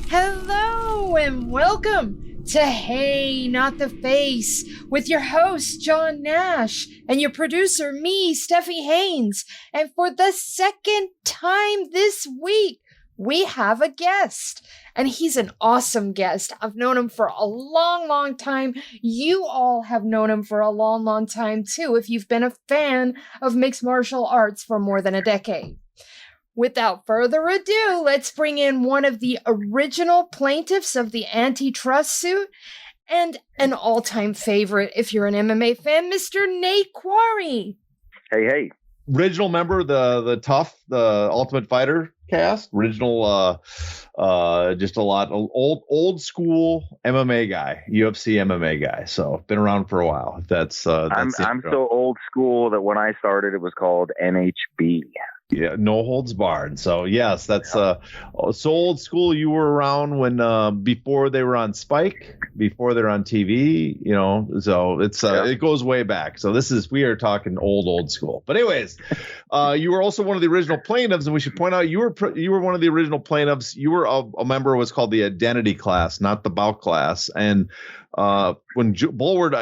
Hello and welcome to Hey, Not the Face with your host, John Nash, and your producer, me, Steffi Haynes. And for the second time this week, we have a guest. And he's an awesome guest. I've known him for a long, long time. You all have known him for a long, long time, too, if you've been a fan of mixed martial arts for more than a decade. Without further ado, let's bring in one of the original plaintiffs of the antitrust suit and an all-time favorite, if you're an MMA fan, Mr. Nate Quarry. Hey. Original member of the Ultimate Fighter cast. Original, just a lot old school MMA guy, UFC MMA guy. So been around for a while. That's I'm so old school that when I started, it was called NHB. Yeah, no holds barred. So yes, that's so old school. You were around when before they were on Spike, before they're on TV. You know, so it's it goes way back. So we are talking old school. But anyways, you were also one of the original plaintiffs, and we should point out you were one of the original plaintiffs. You were a member of what's called the identity class, not the bout class. And when Bulward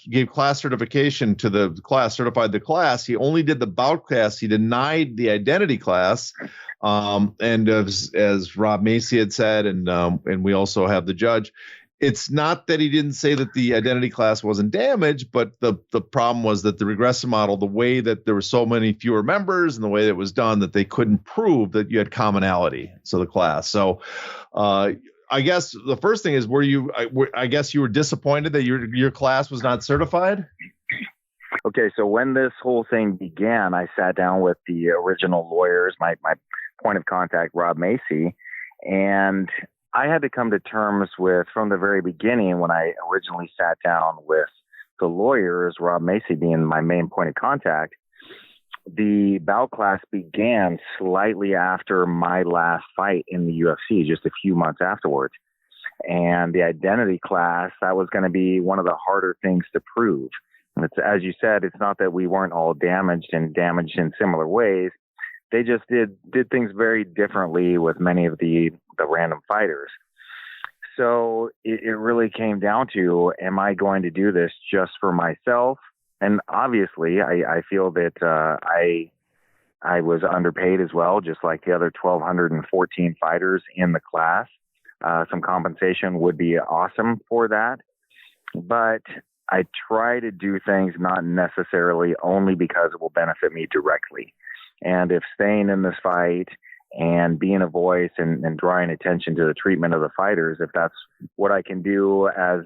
gave class certification to the class, certified the class, he only did the bout class. He denied the identity class. And as Rob Macy had said, and we also have the judge, it's not that he didn't say that the identity class wasn't damaged, but the problem was that the regressive model, the way that there were so many fewer members and the way that it was done, that they couldn't prove that you had commonality. So the class. So, I guess the first thing is, I guess you were disappointed that your class was not certified? Okay, so when this whole thing began, I sat down with the original lawyers, my point of contact, Rob Macy, and I had to come to terms with, from the very beginning, when I originally sat down with the lawyers, Rob Macy being my main point of contact, the bout class began slightly after my last fight in the UFC, just a few months afterwards. And the identity class, that was going to be one of the harder things to prove. And it's, as you said, it's not that we weren't all damaged in similar ways. They just did things very differently with many of the random fighters. So it really came down to, am I going to do this just for myself? And obviously, I feel that I was underpaid as well, just like the other 1,214 fighters in the class. Some compensation would be awesome for that. But I try to do things not necessarily only because it will benefit me directly. And if staying in this fight and being a voice and drawing attention to the treatment of the fighters, if that's what I can do as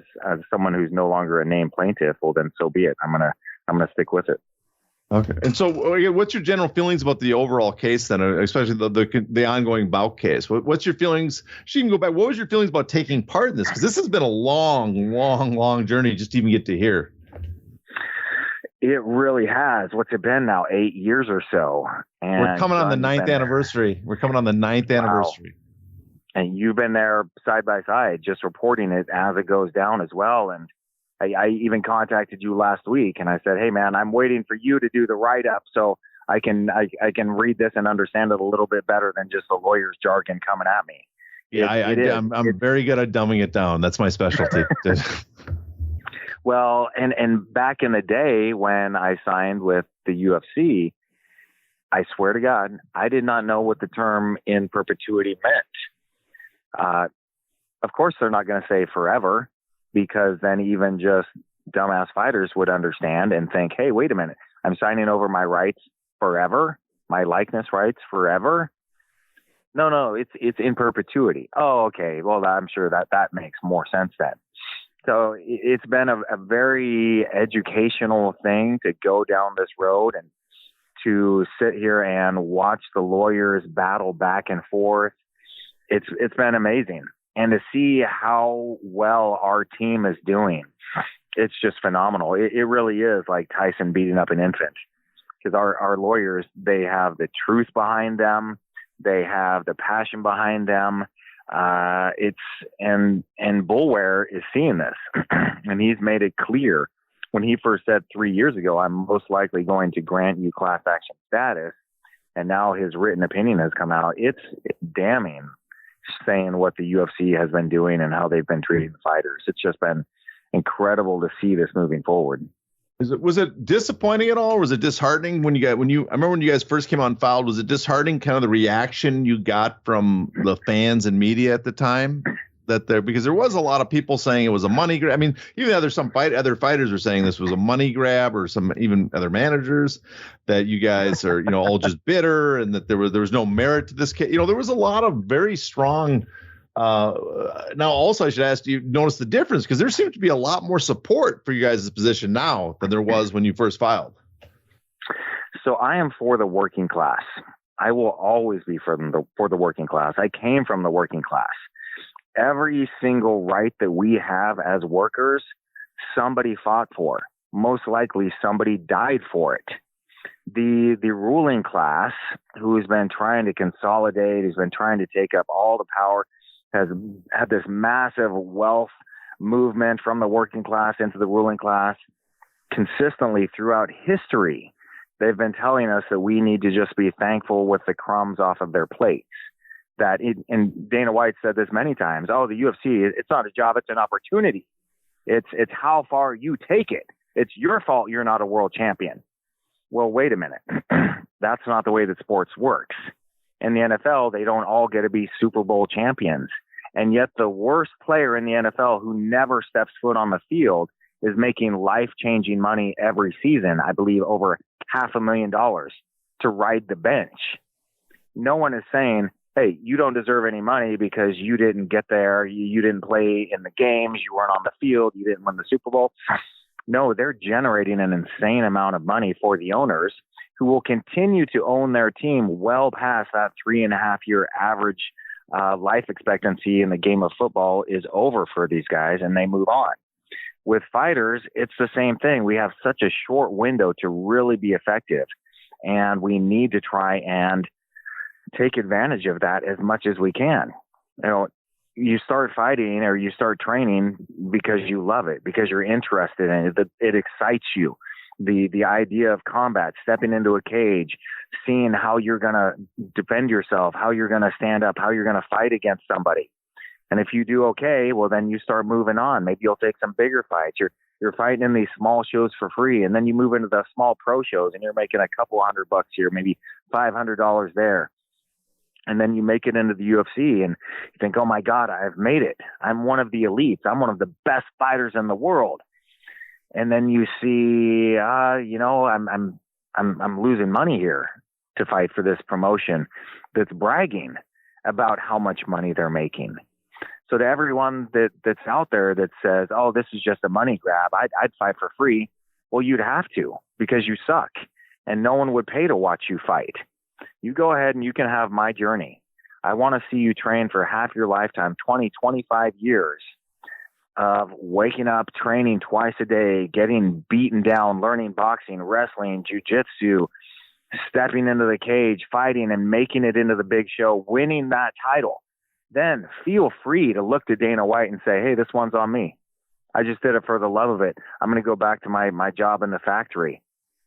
someone who's no longer a named plaintiff, well, then so be it. I'm gonna stick with it. Okay. And so, what's your general feelings about the overall case then, especially the ongoing bout case? What's your feelings? She can go back. What was your feelings about taking part in this? Because this has been a long journey just to even get to here. It really has. What's it been now? 8 years or so. And we're coming on the ninth anniversary. Wow. And you've been there side by side, just reporting it as it goes down as well. And I even contacted you last week and I said, hey man, I'm waiting for you to do the write-up so I can read this and understand it a little bit better than just the lawyer's jargon coming at me. Yeah, I'm very good at dumbing it down. That's my specialty. Well, and back in the day when I signed with the UFC, I swear to God, I did not know what the term in perpetuity meant. Of course, they're not going to say forever, because then even just dumbass fighters would understand and think, hey, wait a minute, I'm signing over my rights forever, my likeness rights forever. No, it's in perpetuity. Oh, okay. Well, I'm sure that makes more sense then. So it's been a very educational thing to go down this road and to sit here and watch the lawyers battle back and forth. It's been amazing. And to see how well our team is doing, it's just phenomenal. It really is like Tyson beating up an infant, because our lawyers, they have the truth behind them. They have the passion behind them. And Bulware is seeing this and he's made it clear when he first said 3 years ago, I'm most likely going to grant you class action status. and now his written opinion has come out. It's damning, saying what the UFC has been doing and how they've been treating the fighters. It's just been incredible to see this moving forward. Was it disappointing at all? Or was it disheartening I remember when you guys first came on Fouled, was it disheartening kind of the reaction you got from the fans and media at the time? Because there was a lot of people saying it was a money grab. I mean, even other fighters were saying this was a money grab, or some even other managers, that you guys are, all just bitter, and that there was no merit to this case. There was a lot of very strong. Now, also, I should ask, do you notice the difference? Because there seems to be a lot more support for you guys' position now than there was when you first filed. So I am for the working class. I will always be for the working class. I came from the working class. Every single right that we have as workers, somebody fought for. Most likely somebody died for it. The ruling class, who's been trying to consolidate, who's been trying to take up all the power, has had this massive wealth movement from the working class into the ruling class consistently throughout history. They've been telling us that we need to just be thankful with the crumbs off of their plates. And Dana White said this many times, the UFC, it's not a job, it's an opportunity. It's how far you take it. It's your fault you're not a world champion. Well, wait a minute. That's not the way that sports works. In the NFL, they don't all get to be Super Bowl champions. And yet the worst player in the NFL who never steps foot on the field is making life-changing money every season, I believe over $500,000 to ride the bench. No one is saying, hey, you don't deserve any money because you didn't get there, you didn't play in the games, you weren't on the field, you didn't win the Super Bowl. No, they're generating an insane amount of money for the owners, who will continue to own their team well past that 3.5-year average life expectancy in the game of football is over for these guys, and they move on. With fighters, it's the same thing. We have such a short window to really be effective, and we need to try and take advantage of that as much as we can. You start fighting or you start training because you love it, because you're interested in it. It excites you. The idea of combat, stepping into a cage, seeing how you're going to defend yourself, how you're going to stand up, how you're going to fight against somebody. And if you do okay, well, then you start moving on. Maybe you'll take some bigger fights. You're fighting in these small shows for free, and then you move into the small pro shows and you're making a couple $100 here, maybe $500 there. And then you make it into the UFC and you think, oh my God, I've made it. I'm one of the elites. I'm one of the best fighters in the world. And then you see, I'm losing money here to fight for this promotion that's bragging about how much money they're making. So to everyone that's out there that says, oh, this is just a money grab, I'd fight for free. Well, you'd have to, because you suck and no one would pay to watch you fight. You go ahead and you can have my journey. I want to see you train for half your lifetime, 20, 25 years of waking up, training twice a day, getting beaten down, learning boxing, wrestling, jiu-jitsu, stepping into the cage, fighting and making it into the big show, winning that title. Then feel free to look to Dana White and say, hey, this one's on me. I just did it for the love of it. I'm going to go back to my job in the factory.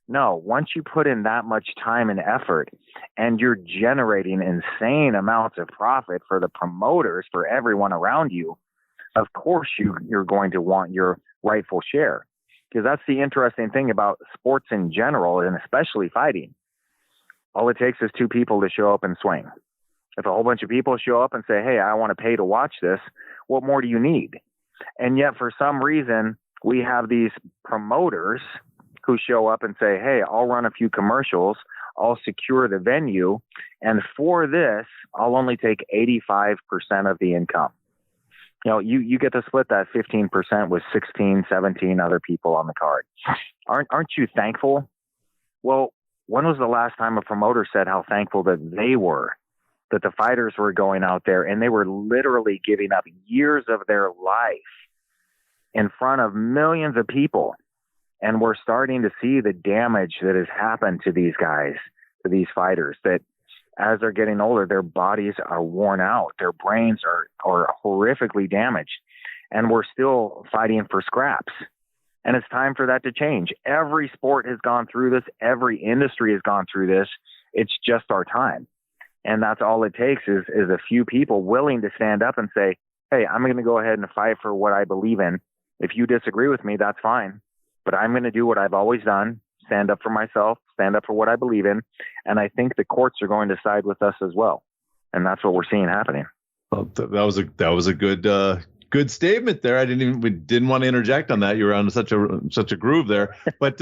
No, once you put in that much time and effort and you're generating insane amounts of profit for the promoters, for everyone around you, of course you're going to want your rightful share. Because that's the interesting thing about sports in general, and especially fighting. All it takes is two people to show up and swing. If a whole bunch of people show up and say, hey, I want to pay to watch this, what more do you need? And yet for some reason, we have these promoters who show up and say, hey, I'll run a few commercials, I'll secure the venue, and for this, I'll only take 85% of the income. You get to split that 15% with 16, 17 other people on the card. Aren't you thankful? Well, when was the last time a promoter said how thankful that they were, that the fighters were going out there and they were literally giving up years of their life in front of millions of people? And we're starting to see the damage that has happened to these guys, to these fighters, that as they're getting older, their bodies are worn out. Their brains are horrifically damaged. And we're still fighting for scraps. And it's time for that to change. Every sport has gone through this. Every industry has gone through this. It's just our time. And that's all it takes is a few people willing to stand up and say, hey, I'm going to go ahead and fight for what I believe in. If you disagree with me, that's fine. But I'm going to do what I've always done, stand up for myself, stand up for what I believe in. And I think the courts are going to side with us as well. And that's what we're seeing happening. Well, that was a good statement there. We didn't want to interject on that. You were on such a groove there. But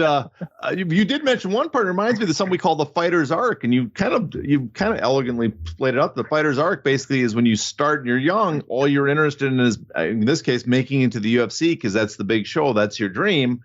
you did mention one part. It reminds me of something we call the fighter's arc, and you kind of elegantly played it up. The fighter's arc basically is when you start and you're young, all you're interested in is, in this case, making it to the UFC because that's the big show, that's your dream,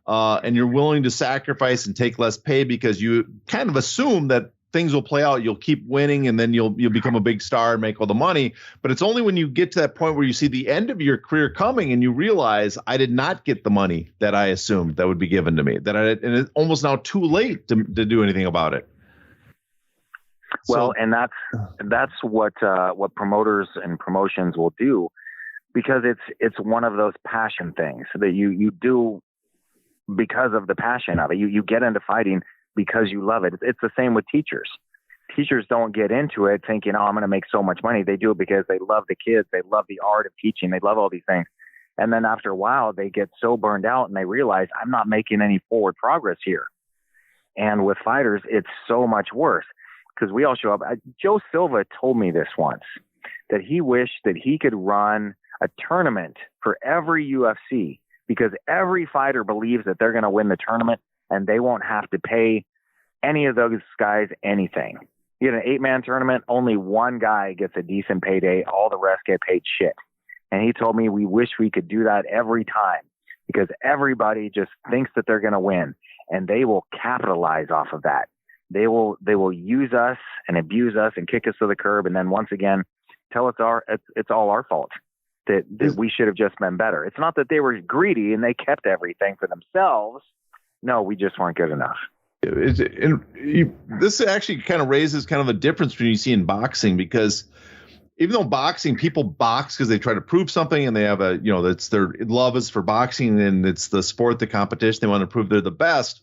and you're willing to sacrifice and take less pay because you kind of assume that things will play out. You'll keep winning, and then you'll become a big star and make all the money. But it's only when you get to that point where you see the end of your career coming and you realize I did not get the money that I assumed that would be given to me. And it's almost now too late to do anything about it. Well, and that's what promoters and promotions will do, because it's one of those passion things that you do because of the passion of it. You get into fighting because you love it. It's the same with teachers. Teachers don't get into it thinking, oh, I'm going to make so much money. They do it because they love the kids. They love the art of teaching. They love all these things. And then after a while, they get so burned out and they realize I'm not making any forward progress here. And with fighters, it's so much worse because we all show up. Joe Silva told me this once, that he wished that he could run a tournament for every UFC because every fighter believes that they're going to win the tournament and they won't have to pay any of those guys anything. You get an 8-man tournament, only one guy gets a decent payday. All the rest get paid shit. And he told me we wish we could do that every time because everybody just thinks that they're going to win, and they will capitalize off of that. They will use us and abuse us and kick us to the curb, and then once again tell us it's all our fault. That we should have just been better. It's not that they were greedy and they kept everything for themselves. No, we just weren't good enough. This actually kind of raises kind of a difference between you see in boxing, because even though boxing, people box because they try to prove something and they have that's their love is for boxing and it's the sport, the competition. They want to prove they're the best.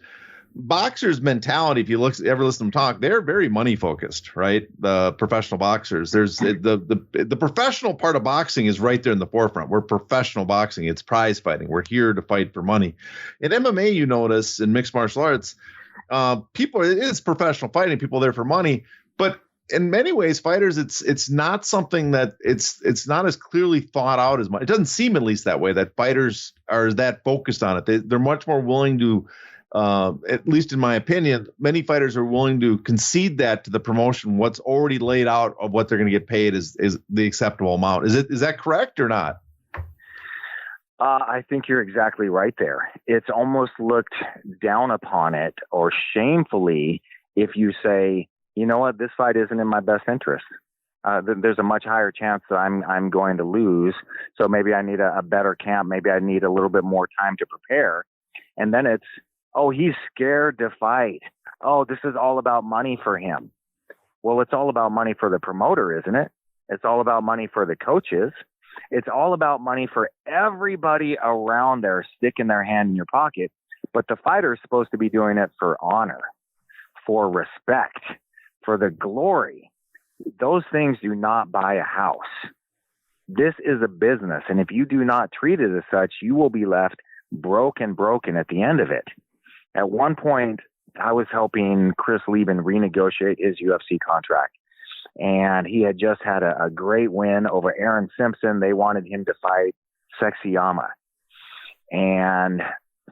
Boxers' mentality, if you ever listen to them talk, they're very money focused, right? The professional boxers. There's the professional part of boxing is right there in the forefront. We're professional boxing. It's prize fighting. We're here to fight for money. In MMA, you notice in mixed martial arts, it's professional fighting. People are there for money, but in many ways, fighters, it's not something that it's not as clearly thought out as much. It doesn't seem, at least that way, that fighters are that focused on it. They're much more willing to. At least in my opinion, many fighters are willing to concede that to the promotion. What's already laid out of what they're going to get paid is the acceptable amount. Is that correct or not? I think you're exactly right there. It's almost looked down upon it or shamefully if you say, you know what, this fight isn't in my best interest. There's a much higher chance that I'm going to lose. So maybe I need a better camp. Maybe I need a little bit more time to prepare. And then it's, oh, he's scared to fight. Oh, this is all about money for him. Well, it's all about money for the promoter, isn't it? It's all about money for the coaches. It's all about money for everybody around there sticking their hand in your pocket. But the fighter is supposed to be doing it for honor, for respect, for the glory. Those things do not buy a house. This is a business. And if you do not treat it as such, you will be left broken at the end of it. At one point, I was helping Chris Lieben renegotiate his UFC contract. And he had just had a great win over Aaron Simpson. They wanted him to fight Sexyama. And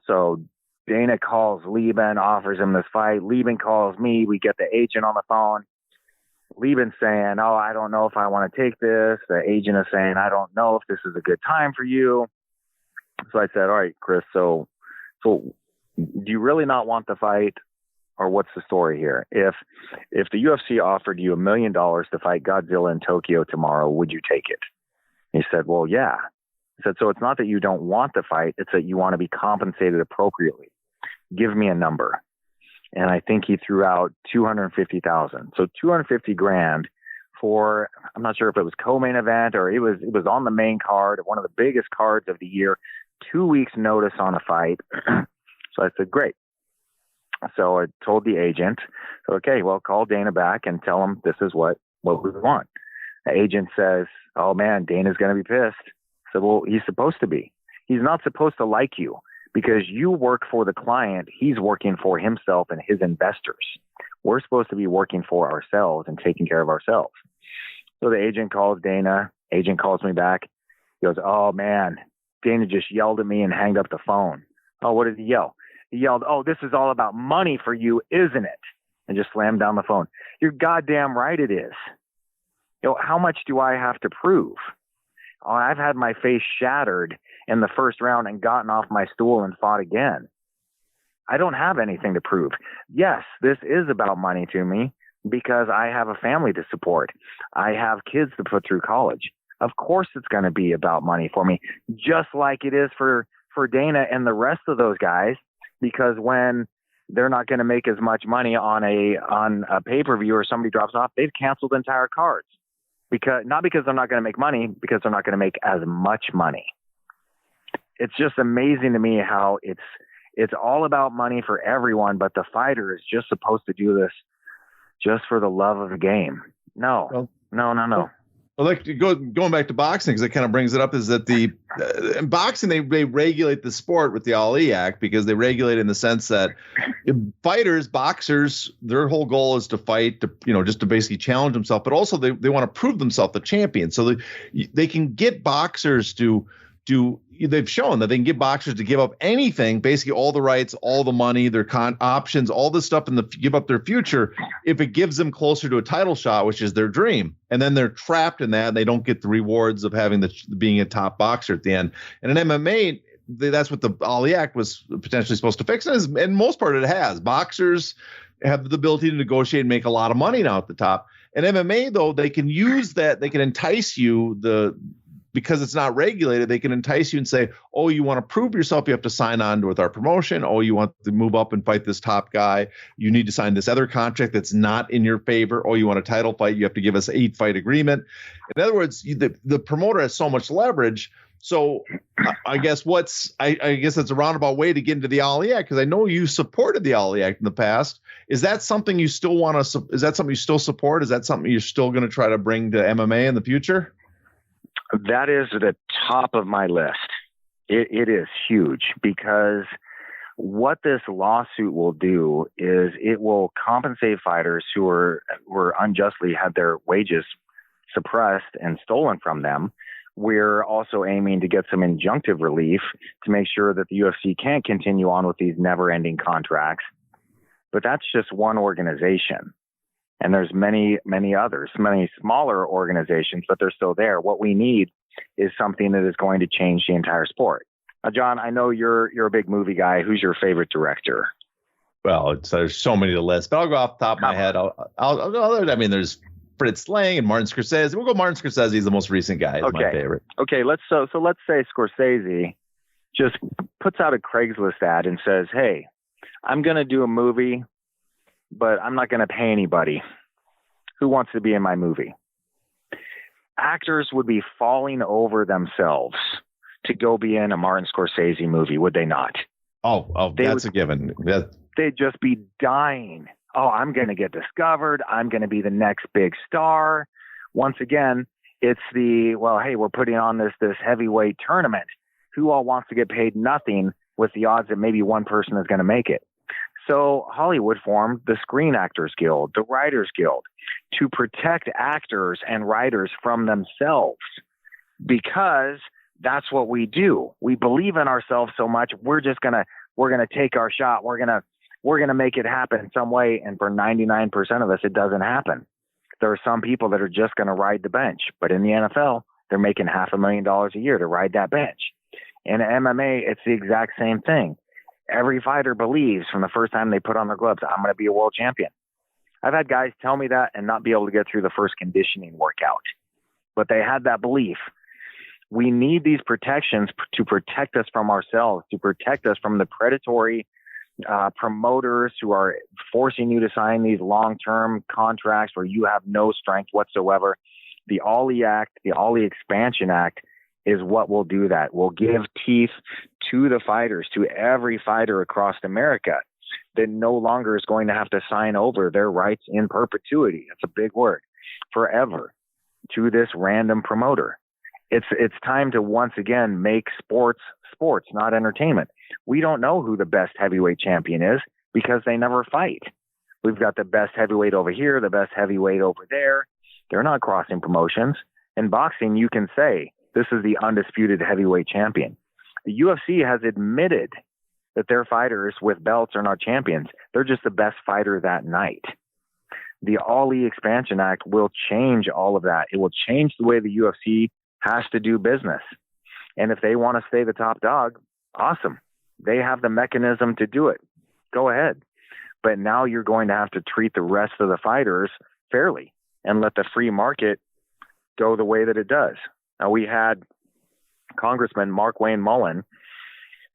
so Dana calls Lieben, offers him this fight. Lieben calls me. We get the agent on the phone. Lieben saying, oh, I don't know if I want to take this. The agent is saying, I don't know if this is a good time for you. So I said, all right, Chris, so do you really not want the fight, or what's the story here? If the UFC offered you $1 million to fight Godzilla in Tokyo tomorrow, would you take it? He said, well, yeah. I said, so it's not that you don't want the fight, it's that you want to be compensated appropriately. Give me a number. And I think he threw out $250,000. So $250,000 for, I'm not sure if it was co-main event or it was on the main card, one of the biggest cards of the year, 2 weeks notice on a fight. So I said, great. So I told the agent, okay, well, call Dana back and tell him this is what we want. The agent says, oh man, Dana's going to be pissed. So, well, he's supposed to be. He's not supposed to like you because you work for the client. He's working for himself and his investors. We're supposed to be working for ourselves and taking care of ourselves. So the agent calls Dana. Agent calls me back. He goes, oh man, Dana just yelled at me and hanged up the phone. Oh, what did he yell? He yelled, oh, this is all about money for you, isn't it? And just slammed down the phone. You're goddamn right it is. How much do I have to prove? Oh, I've had my face shattered in the first round and gotten off my stool and fought again. I don't have anything to prove. Yes, this is about money to me because I have a family to support. I have kids to put through college. Of course it's going to be about money for me, just like it is for Dana and the rest of those guys, because when they're not going to make as much money on a pay-per-view or somebody drops off, they've canceled entire cards. Not because they're not going to make money, because they're not going to make as much money. It's just amazing to me how it's all about money for everyone, but the fighter is just supposed to do this just for the love of the game. No. Well, like going back to boxing, because it kind of brings it up, is that in boxing they regulate the sport with the Ali Act, because they regulate in the sense that boxers, their whole goal is to fight, just to basically challenge themselves, but also they want to prove themselves the champion. So they can get boxers to they've shown that they can get boxers to give up anything, basically all the rights, all the money, their options, all this stuff, and give up their future if it gives them closer to a title shot, which is their dream. And then they're trapped in that, and they don't get the rewards of having being a top boxer at the end. And in MMA, that's what the Ali Act was potentially supposed to fix, and most part it has. Boxers have the ability to negotiate and make a lot of money now at the top. In MMA, though, they can use that. They can entice you because it's not regulated, they can entice you and say, oh, you want to prove yourself, you have to sign on with our promotion. Oh, you want to move up and fight this top guy, you need to sign this other contract that's not in your favor. Oh, you want a title fight, you have to give us 8-fight agreement. In other words, the promoter has so much leverage. So I guess I guess that's a roundabout way to get into the Ali Act, because I know you supported the Ali Act in the past. Is that something you still want to? Is that something you still support? Is that something you're still going to try to bring to MMA in the future? That is the top of my list. It is huge, because what this lawsuit will do is it will compensate fighters who were unjustly had their wages suppressed and stolen from them. We're also aiming to get some injunctive relief to make sure that the UFC can't continue on with these never-ending contracts. But that's just one organization. And there's many, many others, many smaller organizations, but they're still there. What we need is something that is going to change the entire sport. Now, John, I know you're a big movie guy. Who's your favorite director? Well, there's so many to list, but I'll go off the top of my head. There's Fritz Lang and Martin Scorsese. We'll go Martin Scorsese. He's the most recent guy. He's my favorite. Okay, let's say Scorsese just puts out a Craigslist ad and says, hey, I'm going to do a movie, but I'm not going to pay anybody. Who wants to be in my movie? Actors would be falling over themselves to go be in a Martin Scorsese movie, would they not? Oh, that's a given. They'd just be dying. Oh, I'm going to get discovered. I'm going to be the next big star. Once again, it's hey, we're putting on this heavyweight tournament. Who all wants to get paid nothing with the odds that maybe one person is going to make it? So Hollywood formed the Screen Actors Guild, the Writers Guild, to protect actors and writers from themselves, because that's what we do. We believe in ourselves so much. We're going to take our shot. We're going to make it happen some way. And for 99% of us, it doesn't happen. There are some people that are just going to ride the bench, but in the NFL, they're making $500,000 a year to ride that bench. In MMA, it's the exact same thing. Every fighter believes from the first time they put on their gloves, I'm going to be a world champion. I've had guys tell me that and not be able to get through the first conditioning workout, but they had that belief. We need these protections to protect us from ourselves, to protect us from the predatory promoters who are forcing you to sign these long-term contracts where you have no strength whatsoever. The Ali Act, the Ali Expansion Act, is what will do that. We'll give teeth to the fighters, to every fighter across America, that no longer is going to have to sign over their rights in perpetuity. That's a big word. Forever to this random promoter. It's time to once again make sports, not entertainment. We don't know who the best heavyweight champion is because they never fight. We've got the best heavyweight over here, the best heavyweight over there. They're not crossing promotions. In boxing, you can say, this is the undisputed heavyweight champion. The UFC has admitted that their fighters with belts are not champions. They're just the best fighter that night. The Ali Expansion Act will change all of that. It will change the way the UFC has to do business. And if they want to stay the top dog, awesome. They have the mechanism to do it. Go ahead. But now you're going to have to treat the rest of the fighters fairly and let the free market go the way that it does. Now, we had Congressman Mark Wayne Mullen,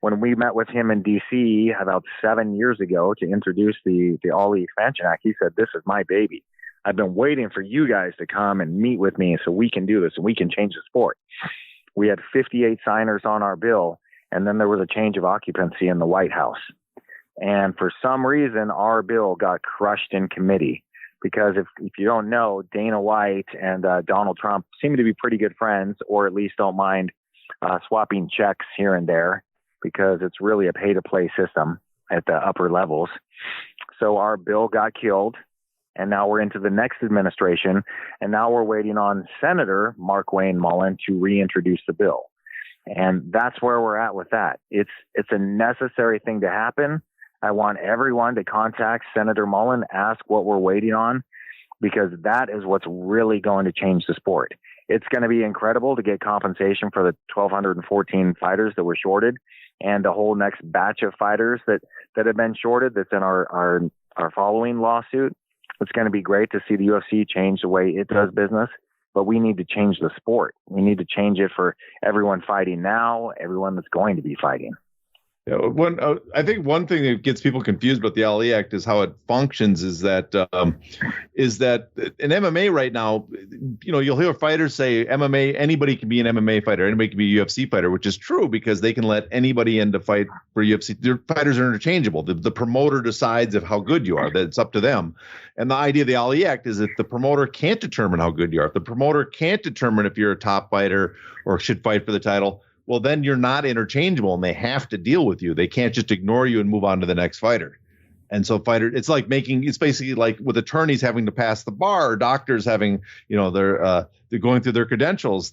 when we met with him in D.C. about 7 years ago to introduce the Ali Expansion Act, he said, this is my baby. I've been waiting for you guys to come and meet with me so we can do this and we can change the sport. We had 58 signers on our bill, and then there was a change of occupancy in the White House. And for some reason, our bill got crushed in committee because if you don't know, Dana White and Donald Trump seem to be pretty good friends, or at least don't mind swapping checks here and there, because it's really a pay-to-play system at the upper levels. So our bill got killed. And now we're into the next administration, and now we're waiting on Senator Mark Wayne Mullen to reintroduce the bill. And that's where we're at with that. It's a necessary thing to happen. I want everyone to contact Senator Mullen, ask what we're waiting on, because that is what's really going to change the sport. It's going to be incredible to get compensation for the 1,214 fighters that were shorted, and the whole next batch of fighters that have been shorted that's in our following lawsuit. It's going to be great to see the UFC change the way it does business, but we need to change the sport. We need to change it for everyone fighting now, everyone that's going to be fighting. Yeah, I think one thing that gets people confused about the Ali Act is how it functions. Is that in MMA right now, you'll hear fighters say MMA, anybody can be an MMA fighter, anybody can be a UFC fighter, which is true because they can let anybody in to fight for UFC. Their fighters are interchangeable. The promoter decides of how good you are. That it's up to them. And the idea of the Ali Act is if the promoter can't determine how good you are, if the promoter can't determine if you're a top fighter or should fight for the title, well, then you're not interchangeable and they have to deal with you. They can't just ignore you and move on to the next fighter. And so it's basically like with attorneys having to pass the bar, or doctors having, they're going through their credentials.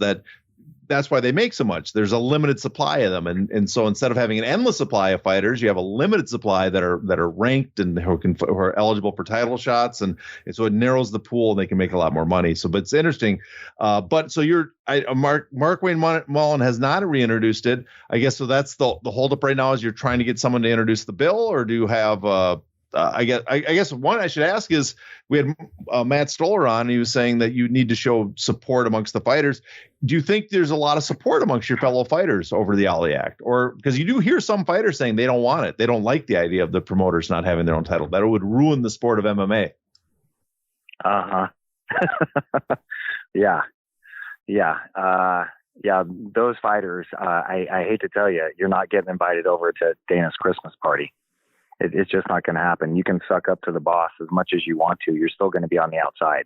That's why they make so much. There's a limited supply of them. And so instead of having an endless supply of fighters, you have a limited supply that are ranked and who are eligible for title shots. And so it narrows the pool and they can make a lot more money. So, but it's interesting. But so Mark Wayne Mullen has not reintroduced it. I guess so. That's the holdup right now is you're trying to get someone to introduce the bill, or do you have I guess one I should ask is we had Matt Stoller on. And he was saying that you need to show support amongst the fighters. Do you think there's a lot of support amongst your fellow fighters over the Ali Act, or because you do hear some fighters saying they don't want it, they don't like the idea of the promoters not having their own title, that it would ruin the sport of MMA? Yeah. Those fighters. I hate to tell you, you're not getting invited over to Dana's Christmas party. It's just not going to happen. You can suck up to the boss as much as you want to. You're still going to be on the outside.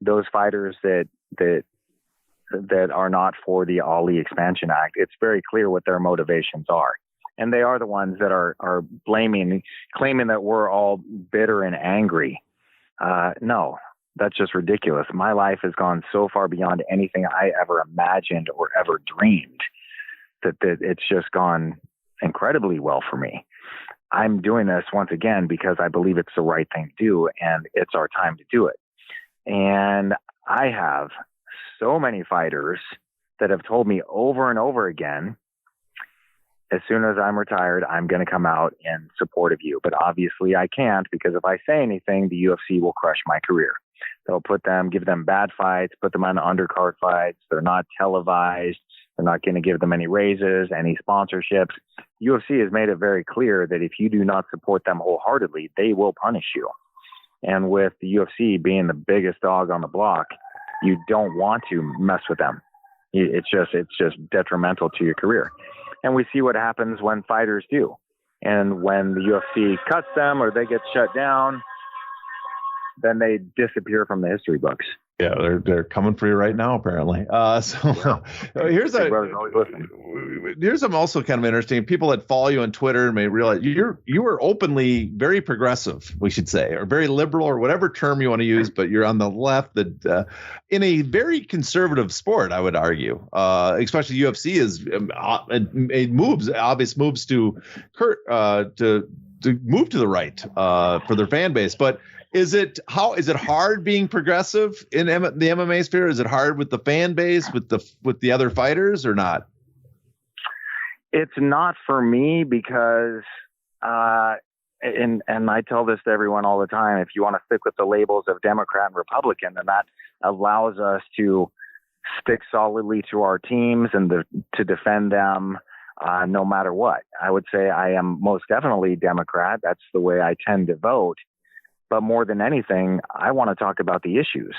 Those fighters that are not for the Ali Expansion Act, it's very clear what their motivations are. And they are the ones that are claiming that we're all bitter and angry. No, that's just ridiculous. My life has gone so far beyond anything I ever imagined or ever dreamed that it's just gone incredibly well for me. I'm doing this once again because I believe it's the right thing to do, and it's our time to do it. And I have so many fighters that have told me over and over again, as soon as I'm retired, I'm going to come out in support of you. But obviously I can't, because if I say anything, the UFC will crush my career. They'll give them bad fights, put them on undercard fights. They're not televised. They're not going to give them any raises, any sponsorships. UFC has made it very clear that if you do not support them wholeheartedly, they will punish you. And with the UFC being the biggest dog on the block, you don't want to mess with them. It's just detrimental to your career. And we see what happens when fighters do. And when the UFC cuts them or they get shut down, then they disappear from the history books. Yeah, they're coming for you right now, apparently. Here's some also kind of interesting. People that follow you on Twitter may realize you are openly very progressive, we should say, or very liberal, or whatever term you want to use. But you're on the left, that in a very conservative sport, I would argue. Especially UFC is obvious moves to move to the right for their fan base, but. Is it hard being progressive in the MMA sphere? Is it hard with the fan base, with the other fighters, or not? It's not for me because, and I tell this to everyone all the time, if you want to stick with the labels of Democrat and Republican, then that allows us to stick solidly to our teams and to defend them no matter what. I would say I am most definitely Democrat. That's the way I tend to vote. But more than anything, I want to talk about the issues.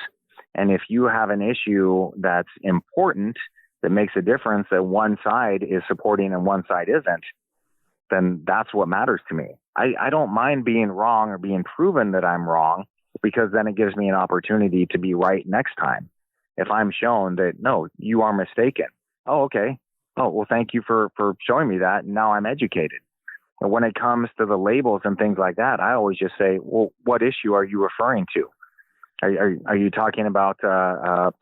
And if you have an issue that's important, that makes a difference, that one side is supporting and one side isn't, then that's what matters to me. I don't mind being wrong or being proven that I'm wrong, because then it gives me an opportunity to be right next time. If I'm shown that, no, you are mistaken. Oh, okay. Oh, well, thank you for showing me that. Now I'm educated. But when it comes to the labels and things like that, I always just say, well, what issue are you referring to? Are you talking about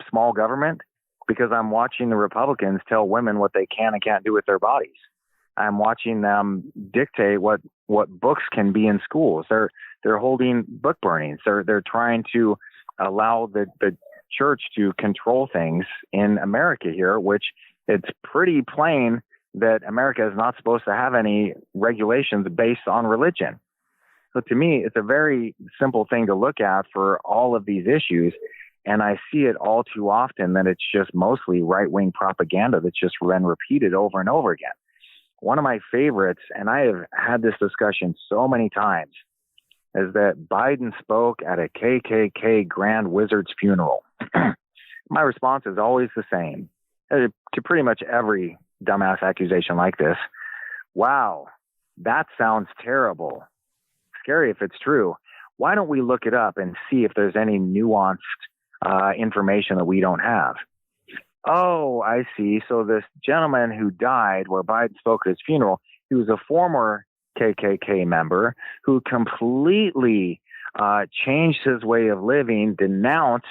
small government? Because I'm watching the Republicans tell women what they can and can't do with their bodies. I'm watching them dictate what books can be in schools. They're holding book burnings. They're trying to allow the church to control things in America here, which it's pretty plain that America is not supposed to have any regulations based on religion. So to me, it's a very simple thing to look at for all of these issues. And I see it all too often that it's just mostly right-wing propaganda that's just been repeated over and over again. One of my favorites, and I have had this discussion so many times, is that Biden spoke at a KKK Grand Wizard's funeral. My response is always the same to pretty much every dumbass accusation like this. Wow, that sounds terrible. Scary if it's true. Why don't we look it up and see if there's any nuanced information that we don't have? Oh, I see. So this gentleman who died where Biden spoke at his funeral, he was a former KKK member who completely changed his way of living, denounced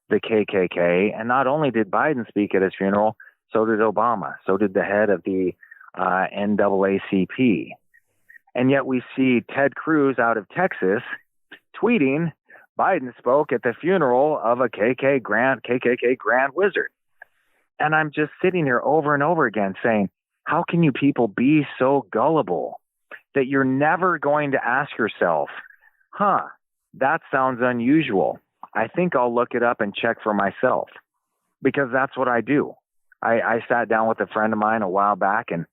the KKK. And not only did Biden speak at his funeral, so did Obama. So did the head of the NAACP. And yet we see Ted Cruz out of Texas tweeting, Biden spoke at the funeral of a KKK Grand Wizard. And I'm just sitting here over and over again saying, how can you people be so gullible that you're never going to ask yourself, that sounds unusual. I think I'll look it up and check for myself, because that's what I do. I sat down with a friend of mine a while back, and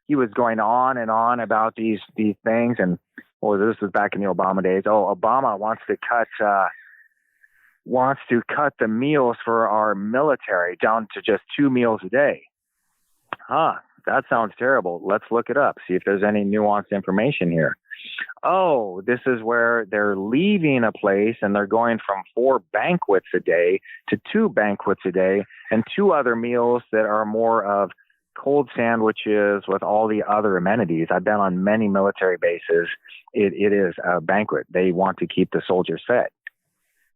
he was going on and on about these things. And this was back in the Obama days. Oh, Obama wants to cut the meals for our military down to just 2 meals a day. That sounds terrible. Let's look it up, see if there's any nuanced information here. Oh, this is where they're leaving a place and they're going from 4 banquets a day to 2 banquets a day and 2 other meals that are more of cold sandwiches with all the other amenities. I've been on many military bases. It is a banquet. They want to keep the soldiers fed.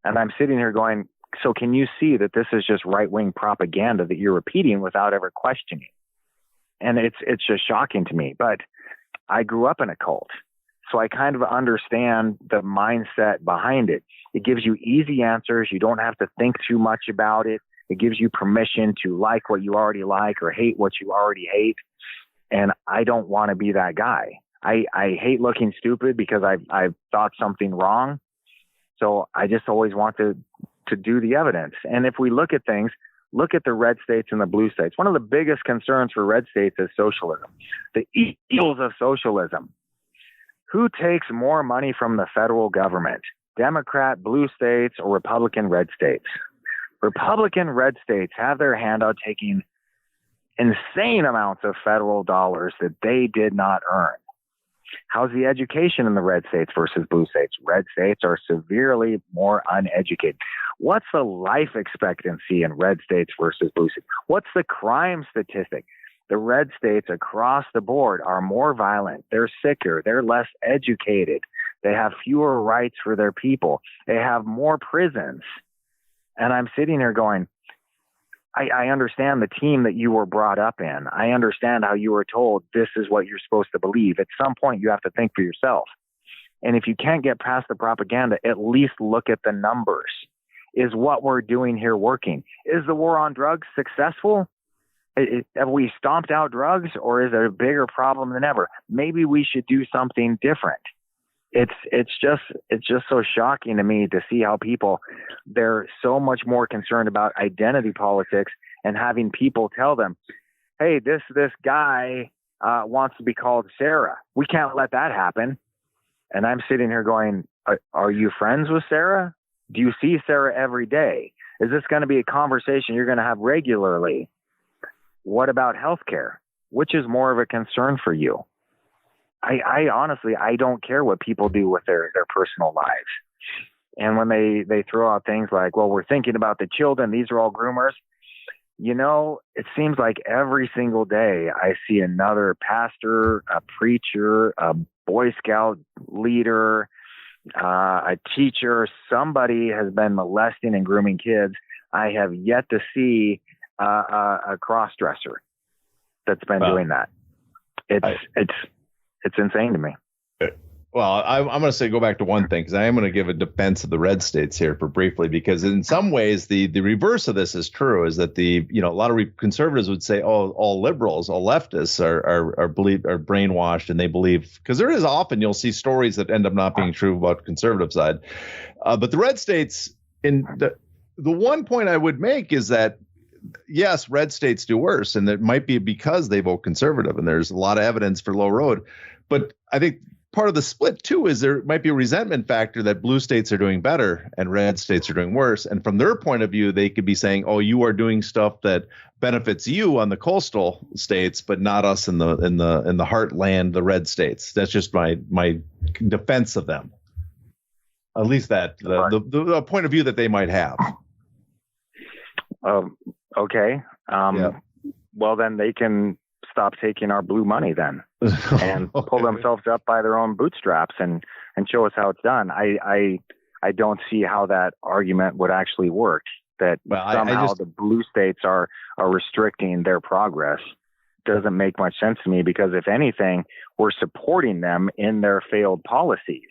And I'm sitting here going, so can you see that this is just right-wing propaganda that you're repeating without ever questioning? And it's just shocking to me. But I grew up in a cult, so I kind of understand the mindset behind it. It gives you easy answers. You don't have to think too much about it. It gives you permission to like what you already like or hate what you already hate. And I don't want to be that guy. I hate looking stupid because I've thought something wrong. So I just always want to do the evidence. And if we look at things, look at the red states and the blue states. One of the biggest concerns for red states is socialism, the evils of socialism. Who takes more money from the federal government? Democrat blue states or Republican red states? Republican red states have their hand out taking insane amounts of federal dollars that they did not earn. How's the education in the red states versus blue states? Red states are severely more uneducated. What's the life expectancy in red states versus blue states? What's the crime statistic? The red states across the board are more violent. They're sicker. They're less educated. They have fewer rights for their people. They have more prisons. And I'm sitting here going, I understand the team that you were brought up in. I understand how you were told this is what you're supposed to believe. At some point, you have to think for yourself. And if you can't get past the propaganda, at least look at the numbers. Is what we're doing here working? Is the war on drugs successful? Have we stomped out drugs, or is it a bigger problem than ever? Maybe we should do something different. It's just so shocking to me to see how people, they're so much more concerned about identity politics and having people tell them, hey, this guy wants to be called Sarah. We can't let that happen. And I'm sitting here going, are you friends with Sarah? Do you see Sarah every day? Is this going to be a conversation you're going to have regularly? What about healthcare? Which is more of a concern for you? I honestly, I don't care what people do with their personal lives. And when they throw out things like, well, we're thinking about the children, these are all groomers. You know, it seems like every single day I see another pastor, a preacher, a Boy Scout leader, a teacher, somebody has been molesting and grooming kids. I have yet to see a cross-dresser that's been doing that. It's insane to me. Well, I'm going to say go back to one thing, because I am going to give a defense of the red states here for briefly, because in some ways the reverse of this is true, is that a lot of conservatives would say, oh, all liberals, all leftists are brainwashed, and they believe, because there is often you'll see stories that end up not being true about conservative side. But the red states, in the one point I would make is that, yes, red states do worse, and it might be because they vote conservative, and there's a lot of evidence for low road. But I think part of the split, too, is there might be a resentment factor that blue states are doing better and red states are doing worse. And from their point of view, they could be saying, oh, you are doing stuff that benefits you on the coastal states, but not us in the heartland, the red states. That's just my defense of them. At least that the point of view that they might have. Okay. Yeah. Well, then they can stop taking our blue money then and pull themselves up by their own bootstraps and show us how it's done. I don't see how that argument would actually work, that somehow the blue states are restricting their progress. Doesn't make much sense to me, because if anything, we're supporting them in their failed policies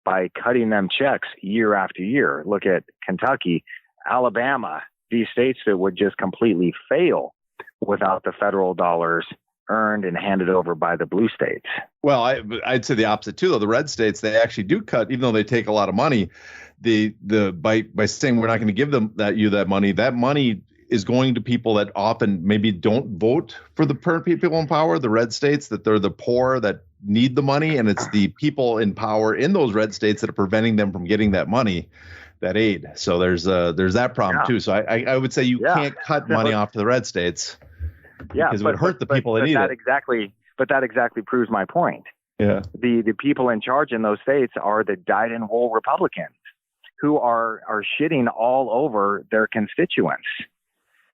by cutting them checks year after year. Look at Kentucky, Alabama, these states that would just completely fail without the federal dollars earned and handed over by the blue states. Well, I'd say the opposite too, though. The red states, they actually do cut, even though they take a lot of money. By saying we're not going to give them that money is going to people that often maybe don't vote for the people in power, the red states, that they're the poor that need the money, and it's the people in power in those red states that are preventing them from getting that money, that aid. So there's that problem too. So I would say you can't cut money off to the red states. Because it would hurt the people that need it. But that exactly proves my point. Yeah. The people in charge in those states are the dyed-in-wool Republicans who are shitting all over their constituents.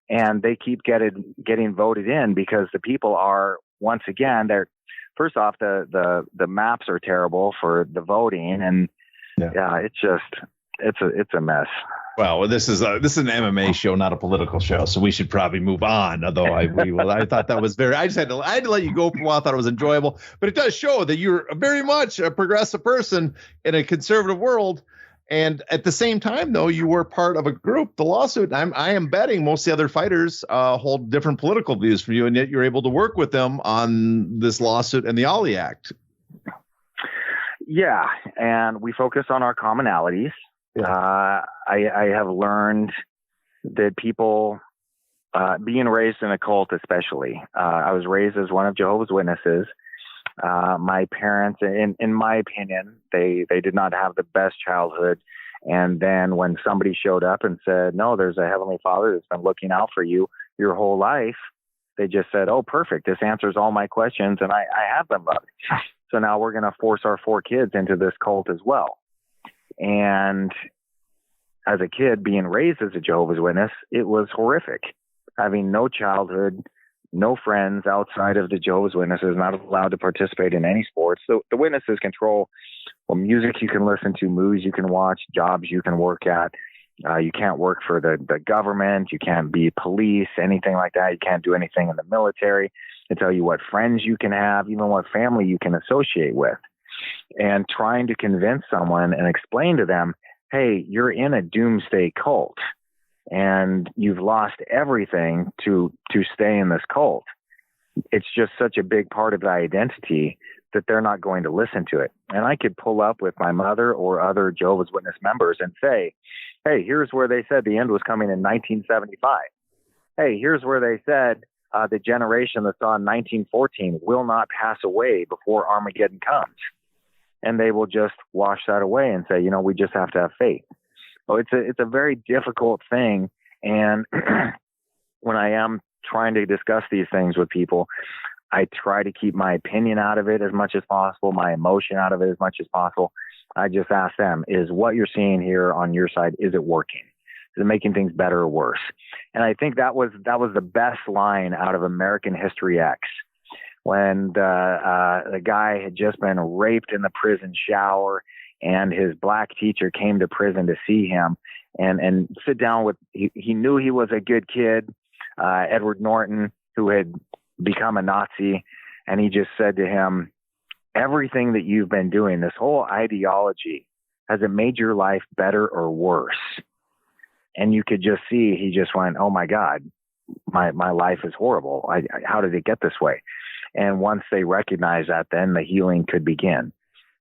And they keep getting voted in because the people are, once again, first off, the maps are terrible for the voting. And it's a mess. Well, this is an MMA show, not a political show, so we should probably move on. Although I thought that was I had to let you go for a while. I thought it was enjoyable, but it does show that you're very much a progressive person in a conservative world. And at the same time, though, you were part of a group, the lawsuit. I am betting most of the other fighters hold different political views from you, and yet you're able to work with them on this lawsuit and the Ollie Act. Yeah, and we focus on our commonalities. Yeah. I have learned that people, being raised in a cult especially, I was raised as one of Jehovah's Witnesses. My parents, in my opinion, they did not have the best childhood. And then when somebody showed up and said, no, there's a Heavenly Father that's been looking out for you your whole life, they just said, oh, perfect. This answers all my questions, and I have been loved. So now we're going to force our 4 kids into this cult as well. And as a kid being raised as a Jehovah's Witness, it was horrific. Having no childhood, no friends outside of the Jehovah's Witnesses, not allowed to participate in any sports. So the witnesses control music you can listen to, movies you can watch, jobs you can work at. You can't work for the government. You can't be police, anything like that. You can't do anything in the military. They tell you what friends you can have, even what family you can associate with. And trying to convince someone and explain to them, hey, you're in a doomsday cult and you've lost everything to stay in this cult. It's just such a big part of the identity that they're not going to listen to it. And I could pull up with my mother or other Jehovah's Witness members and say, hey, here's where they said the end was coming in 1975. Hey, here's where they said the generation that saw in 1914 will not pass away before Armageddon comes. And they will just wash that away and say, we just have to have faith. So it's a very difficult thing. And when I am trying to discuss these things with people, I try to keep my opinion out of it as much as possible, my emotion out of it as much as possible. I just ask them, is what you're seeing here on your side, is it working? Is it making things better or worse? And I think that was the best line out of American History X, when the guy had just been raped in the prison shower and his black teacher came to prison to see him and sit down with, he knew he was a good kid, Edward Norton, who had become a Nazi. And he just said to him, everything that you've been doing, this whole ideology, has it made your life better or worse? And you could just see, he just went, oh my God, my life is horrible. How did it get this way? And once they recognize that, then the healing could begin.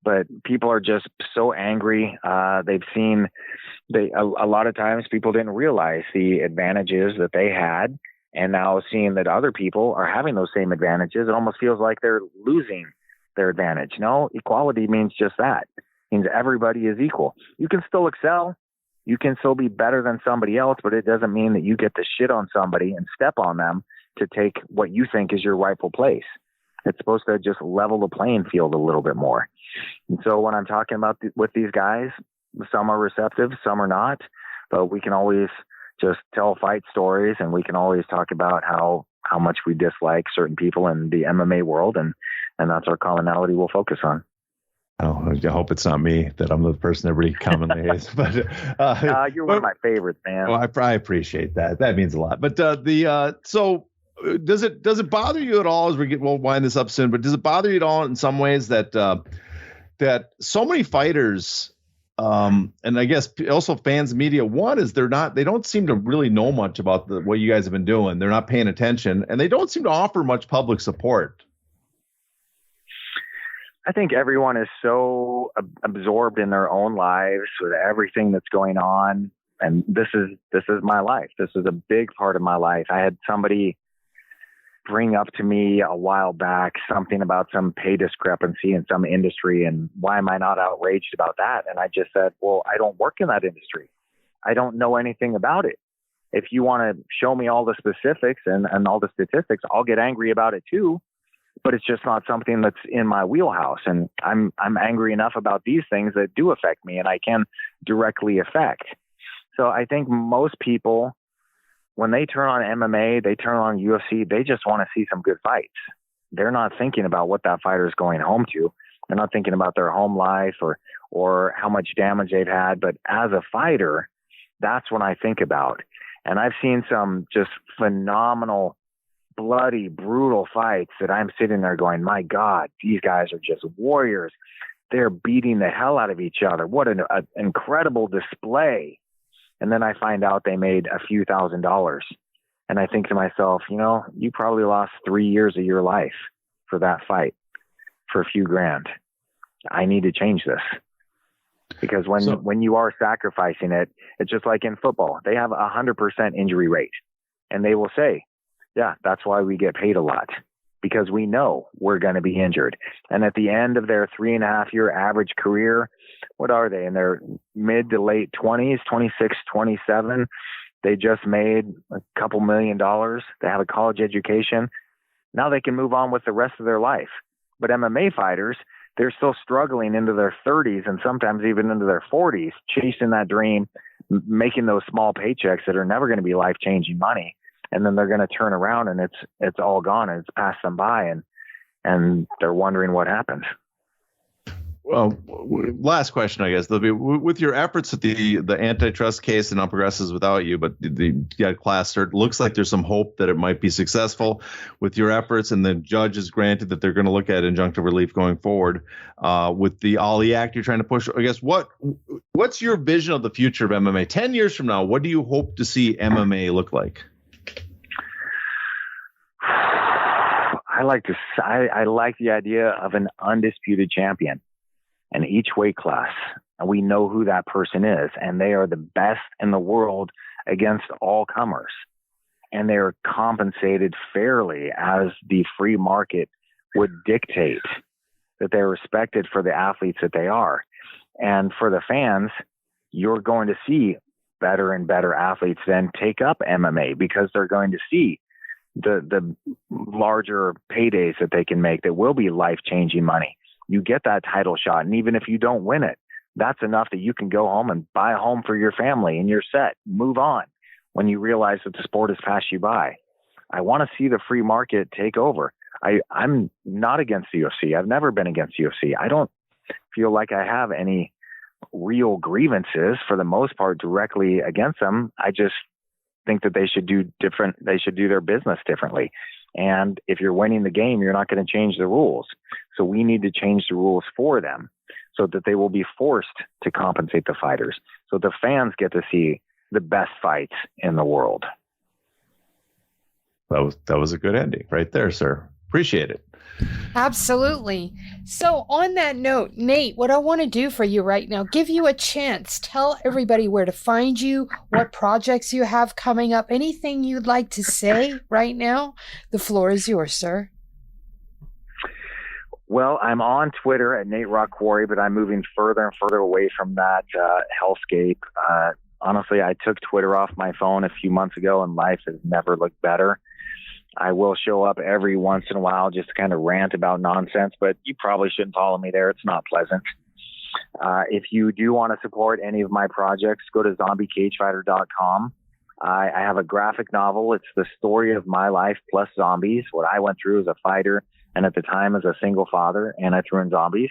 But people are just so angry. They've seen, a lot of times people didn't realize the advantages that they had. And now seeing that other people are having those same advantages, it almost feels like they're losing their advantage. No, equality means just that. It means everybody is equal. You can still excel. You can still be better than somebody else, but it doesn't mean that you get to shit on somebody and step on them to take what you think is your rightful place. It's supposed to just level the playing field a little bit more. And so when I'm talking about with these guys, some are receptive, some are not, but we can always just tell fight stories, and we can always talk about how much we dislike certain people in the MMA world, and that's our commonality we'll focus on. Oh, I hope it's not me, that I'm the person everybody commonly hates. But you're one of my favorites, man. Well, I appreciate that. That means a lot. But so does it bother you at all as we'll wind this up soon? But does it bother you at all in some ways that that so many fighters, and I guess also fans, media, one is they don't seem to really know much about what you guys have been doing. They're not paying attention, and they don't seem to offer much public support. I think everyone is so absorbed in their own lives with everything that's going on. And this is my life. This is a big part of my life. I had somebody bring up to me a while back something about some pay discrepancy in some industry, and why am I not outraged about that? And I just said, well, I don't work in that industry. I don't know anything about it. If you want to show me all the specifics and all the statistics, I'll get angry about it too. But it's just not something that's in my wheelhouse. And I'm angry enough about these things that do affect me and I can directly affect. So I think most people, when they turn on MMA, they turn on UFC, they just want to see some good fights. They're not thinking about what that fighter is going home to. They're not thinking about their home life or how much damage they've had. But as a fighter, that's what I think about. And I've seen some just phenomenal, bloody, brutal fights that I'm sitting there going, my God, these guys are just warriors. They're beating the hell out of each other. What an incredible display. And then I find out they made a few $1,000s. And I think to myself, you probably lost 3 years of your life for that fight for a few grand. I need to change this. Because when you are sacrificing it, it's just like in football. They have 100% injury rate. And they will say, yeah, that's why we get paid a lot, because we know we're going to be injured. And at the end of their 3.5-year average career, what are they? In their mid to late 20s, 26, 27, they just made a couple $1 million. They have a college education. Now they can move on with the rest of their life. But MMA fighters, they're still struggling into their 30s and sometimes even into their 40s, chasing that dream, making those small paychecks that are never going to be life-changing money. And then they're going to turn around and it's all gone and it's passed them by, and they're wondering what happened. Well, last question, I guess. With your efforts at the antitrust case, and not progresses without you, but you got class cert, looks like there's some hope that it might be successful with your efforts, and the judge has granted that they're going to look at injunctive relief going forward. With the Ali Act you're trying to push, I guess, what's your vision of the future of MMA? 10 years from now, what do you hope to see MMA look like? I like the idea of an undisputed champion in each weight class. And we know who that person is, and they are the best in the world against all comers. And they are compensated fairly as the free market would dictate, that they're respected for the athletes that they are. And for the fans, you're going to see better and better athletes then take up MMA because they're going to see the larger paydays that they can make that will be life-changing money. You get that title shot, and even if you don't win it, that's enough that you can go home and buy a home for your family and you're set. Move on when you realize that the sport has passed you by. I want to see the free market take over. I'm not against the UFC. I've never been against the UFC. I don't feel like I have any real grievances for the most part directly against them. I just think that they should do their business differently. And if you're winning the game, you're not going to change the rules. So we need to change the rules for them so that they will be forced to compensate the fighters, so the fans get to see the best fights in the world. That was a good ending right there, sir. Appreciate it. Absolutely. So on that note, Nate, what I want to do for you right now, give you a chance. Tell everybody where to find you, what projects you have coming up, anything you'd like to say right now. The floor is yours, sir. Well, I'm on Twitter at Nate Quarry, but I'm moving further and further away from that hellscape. Honestly, I took Twitter off my phone a few months ago, and life has never looked better. I will show up every once in a while just to kind of rant about nonsense, but you probably shouldn't follow me there. It's not pleasant. If you do want to support any of my projects, go to zombiecagefighter.com. I have a graphic novel. It's the story of my life plus zombies, what I went through as a fighter and at the time as a single father, and I threw in zombies.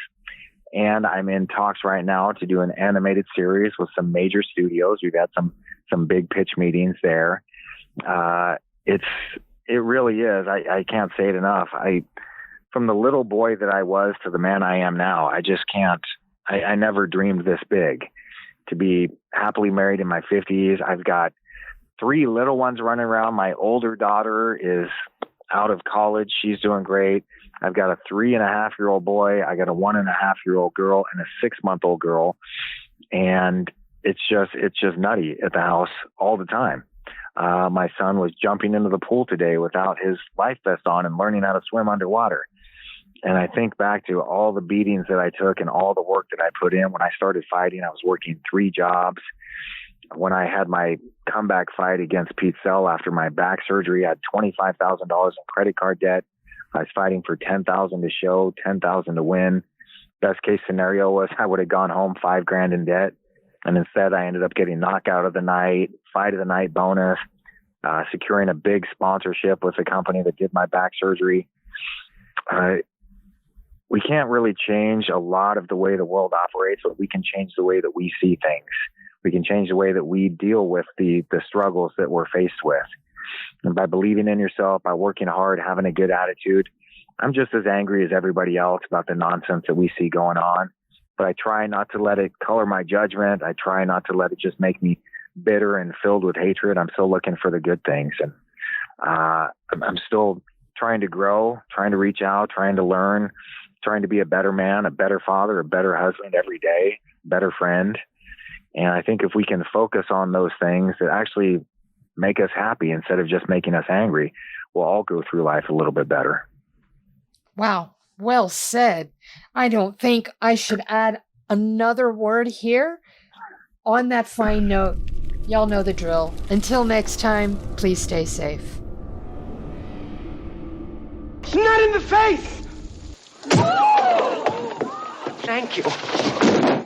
And I'm in talks right now to do an animated series with some major studios. We've had some big pitch meetings there. It really is. I can't say it enough. From the little boy that I was to the man I am now, I just can't. I never dreamed this big. To be happily married in my 50s. I've got 3 little ones running around. My older daughter is out of college. She's doing great. I've got a 3.5-year-old boy. I got a 1.5-year-old girl and a 6-month-old girl. And it's just nutty at the house all the time. My son was jumping into the pool today without his life vest on and learning how to swim underwater. And I think back to all the beatings that I took and all the work that I put in. When I started fighting, I was working 3 jobs. When I had my comeback fight against Pete Sell after my back surgery, I had $25,000 in credit card debt. I was fighting for $10,000 to show, $10,000 to win. Best case scenario was I would have gone home $5,000 in debt. And instead, I ended up getting knockout of the night, fight of the night bonus, securing a big sponsorship with the company that did my back surgery. We can't really change a lot of the way the world operates, but we can change the way that we see things. We can change the way that we deal with the struggles that we're faced with. And by believing in yourself, by working hard, having a good attitude, I'm just as angry as everybody else about the nonsense that we see going on. But I try not to let it color my judgment. I try not to let it just make me bitter and filled with hatred. I'm still looking for the good things. And I'm still trying to grow, trying to reach out, trying to learn, trying to be a better man, a better father, a better husband every day, better friend. And I think if we can focus on those things that actually make us happy instead of just making us angry, we'll all go through life a little bit better. Wow. Well said. I don't think I should add another word here. On that fine note, y'all know the drill. Until next time, please stay safe. Not in the face! Thank you.